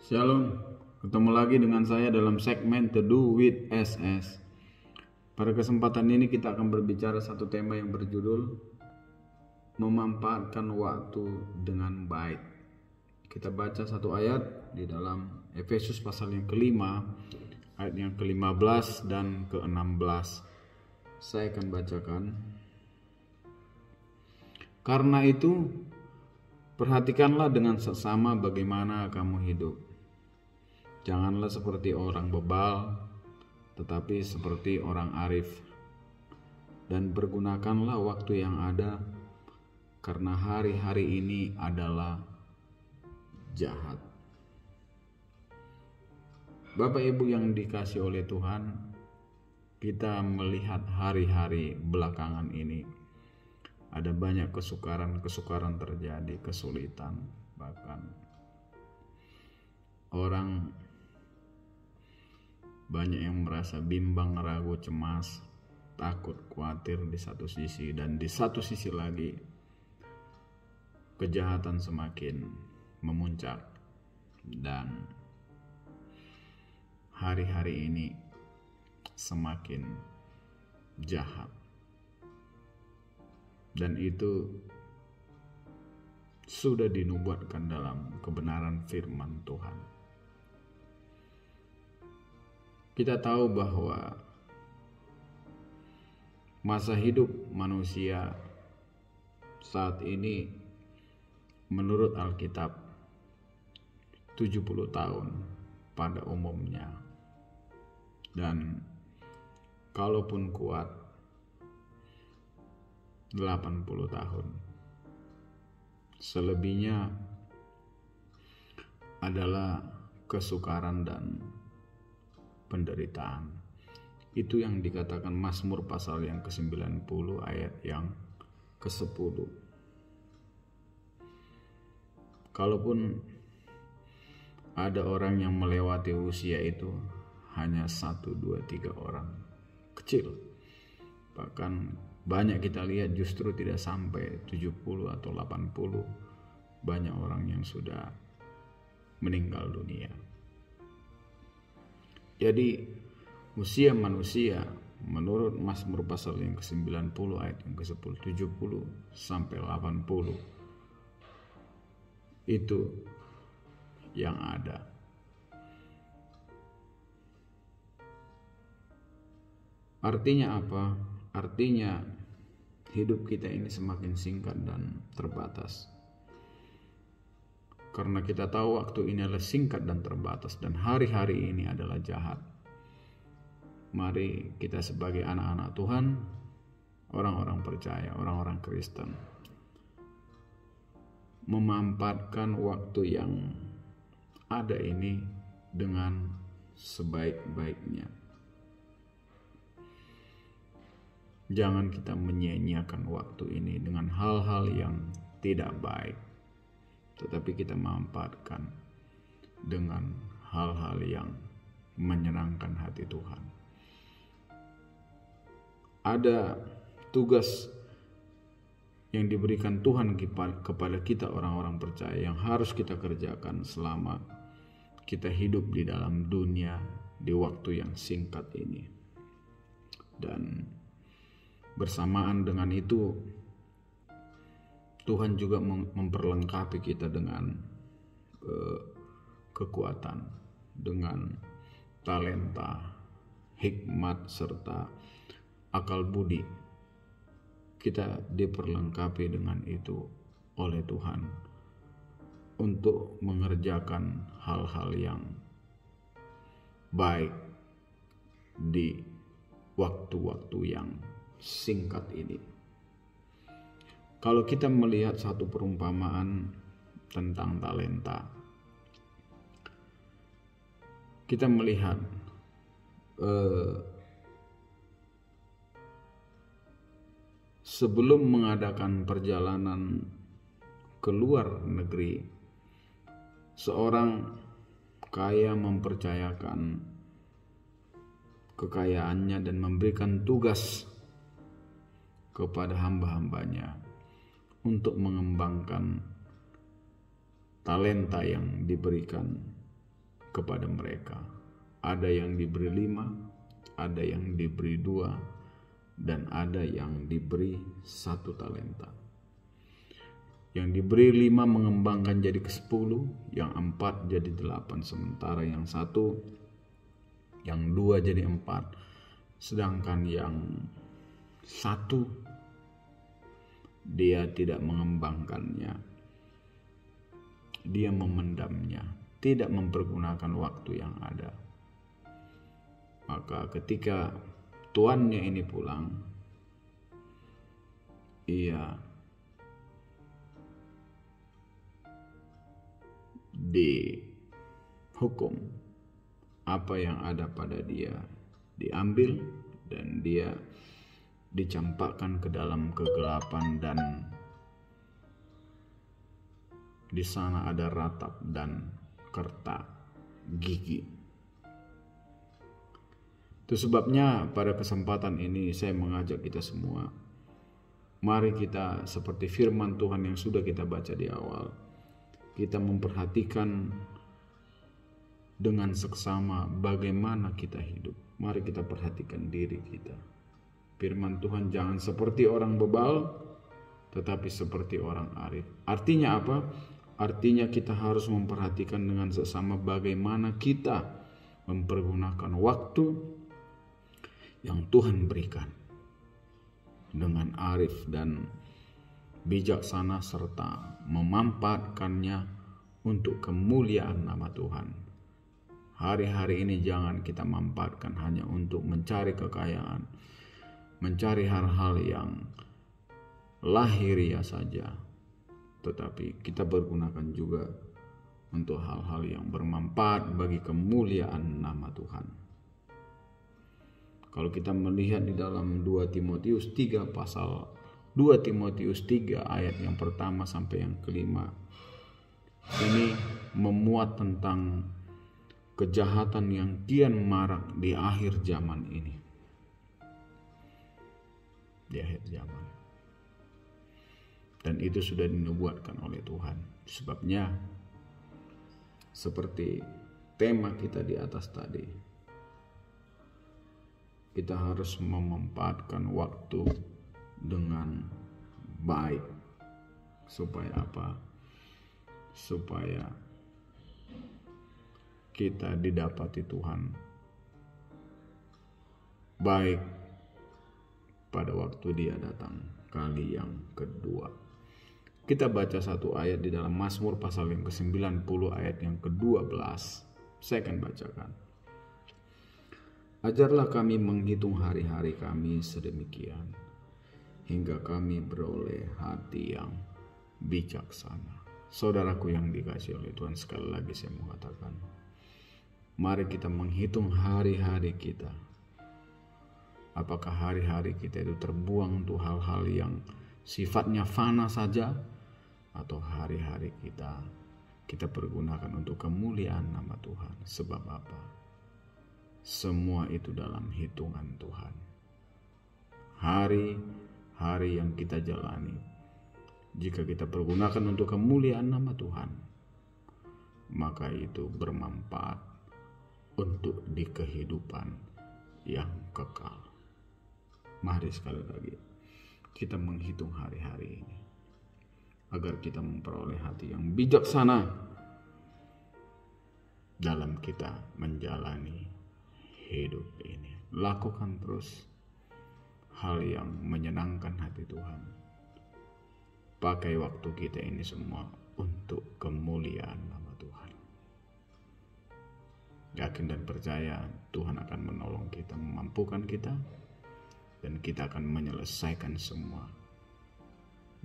Shalom, ketemu lagi dengan saya dalam segmen Teduh with SS. Pada kesempatan ini kita akan berbicara satu tema yang berjudul memanfaatkan waktu dengan baik. Kita baca satu ayat di dalam Efesus pasal yang kelima, ayat yang ke-15 dan ke-16. Saya akan bacakan. Karena itu, perhatikanlah dengan seksama bagaimana kamu hidup. Janganlah seperti orang bebal, tetapi seperti orang arif. Dan pergunakanlah waktu yang ada, karena hari-hari ini adalah jahat. Bapak Ibu yang dikasihi oleh Tuhan, kita melihat hari-hari belakangan ini ada banyak kesukaran terjadi, kesulitan, bahkan orang banyak yang merasa bimbang, ragu, cemas, takut, khawatir di satu sisi, dan di satu sisi lagi kejahatan semakin memuncak, dan hari-hari ini semakin jahat. Dan itu sudah dinubuatkan dalam kebenaran firman Tuhan. Kita tahu bahwa masa hidup manusia saat ini menurut Alkitab 70 tahun pada umumnya. Dan kalaupun kuat 80 tahun. Selebihnya adalah kesukaran dan penderitaan. Itu yang dikatakan Mazmur pasal yang ke-90 ayat yang ke-10. Kalaupun ada orang yang melewati usia itu, hanya 1, 2, 3 orang kecil. Bahkan banyak kita lihat justru tidak sampai 70 atau 80. Banyak orang yang sudah meninggal dunia. Jadi usia manusia menurut Mazmur pasal yang ke-90 ayat yang ke-10, 70 sampai 80 itu yang ada. Artinya apa? Artinya hidup kita ini semakin singkat dan terbatas. Karena kita tahu waktu ini adalah singkat dan terbatas, dan hari-hari ini adalah jahat. Mari kita sebagai anak-anak Tuhan, orang-orang percaya, orang-orang Kristen, memanfaatkan waktu yang ada ini dengan sebaik-baiknya. Jangan kita menyia-nyiakan waktu ini dengan hal-hal yang tidak baik, tetapi kita manfaatkan dengan hal-hal yang menyenangkan hati Tuhan. Ada tugas yang diberikan Tuhan kepada kita orang-orang percaya yang harus kita kerjakan selama kita hidup di dalam dunia di waktu yang singkat ini. Dan bersamaan dengan itu, Tuhan juga memperlengkapi kita dengan kekuatan, dengan talenta, hikmat, serta akal budi. Kita diperlengkapi dengan itu oleh Tuhan untuk mengerjakan hal-hal yang baik di waktu-waktu yang singkat ini. Kalau kita melihat satu perumpamaan tentang talenta, kita melihat sebelum mengadakan perjalanan ke luar negeri, seorang kaya mempercayakan kekayaannya dan memberikan tugas kepada hamba-hambanya untuk mengembangkan talenta yang diberikan kepada mereka. Ada yang diberi 5, ada yang diberi 2, dan ada yang diberi 1 talenta. Yang diberi 5 mengembangkan jadi ke-10, yang 4 jadi 8, sementara yang 1, yang 2 jadi 4, sedangkan yang 1 dia tidak mengembangkannya, dia memendamnya, tidak mempergunakan waktu yang ada. Maka ketika tuannya ini pulang, ia dihukum. Apa yang ada pada dia diambil dan dia dicampakkan ke dalam kegelapan, dan di sana ada ratap dan kerta gigi. Itu sebabnya pada kesempatan ini saya mengajak kita semua, mari kita seperti firman Tuhan yang sudah kita baca di awal, kita memperhatikan dengan seksama bagaimana kita hidup. Mari kita perhatikan diri kita. Firman Tuhan, jangan seperti orang bebal, tetapi seperti orang arif. Artinya apa? Artinya kita harus memperhatikan dengan seksama bagaimana kita mempergunakan waktu yang Tuhan berikan dengan arif dan bijaksana, serta memanfaatkannya untuk kemuliaan nama Tuhan. Hari-hari ini jangan kita manfaatkan hanya untuk mencari kekayaan, mencari hal-hal yang lahiriah saja, tetapi kita bergunakan juga untuk hal-hal yang bermanfaat bagi kemuliaan nama Tuhan. Kalau kita melihat di dalam 2 Timotius 3 pasal 2 Timotius 3 ayat yang pertama sampai yang kelima, ini memuat tentang kejahatan yang kian marak di akhir zaman ini. Di akhir zaman. Dan itu sudah dinubuatkan oleh Tuhan. Sebabnya seperti tema kita di atas tadi, kita harus memanfaatkan waktu dengan baik. Supaya apa? Supaya kita didapati Tuhan baik pada waktu Dia datang kali yang kedua. Kita baca satu ayat di dalam Mazmur pasal yang ke-90 ayat yang ke-12. Saya akan bacakan. Ajarlah kami menghitung hari-hari kami sedemikian, hingga kami beroleh hati yang bijaksana. Saudaraku yang dikasihi oleh Tuhan, sekali lagi saya mau katakan, mari kita menghitung hari-hari kita. Apakah hari-hari kita itu terbuang untuk hal-hal yang sifatnya fana saja, atau hari-hari kita pergunakan untuk kemuliaan nama Tuhan. Sebab apa? Semua itu dalam hitungan Tuhan. Hari-hari yang kita jalani, jika kita pergunakan untuk kemuliaan nama Tuhan, maka itu bermanfaat untuk di kehidupan yang kekal. Mari sekali lagi kita menghitung hari-hari ini, agar kita memperoleh hati yang bijaksana dalam kita menjalani hidup ini. Lakukan terus hal yang menyenangkan hati Tuhan. Pakai waktu kita ini semua untuk kemuliaan nama Tuhan. Yakin dan percaya Tuhan akan menolong kita, memampukan kita, dan kita akan menyelesaikan semua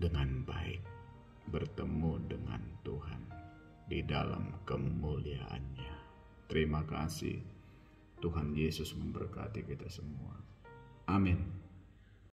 dengan baik, bertemu dengan Tuhan di dalam kemuliaannya. Terima kasih. Tuhan Yesus memberkati kita semua. Amin.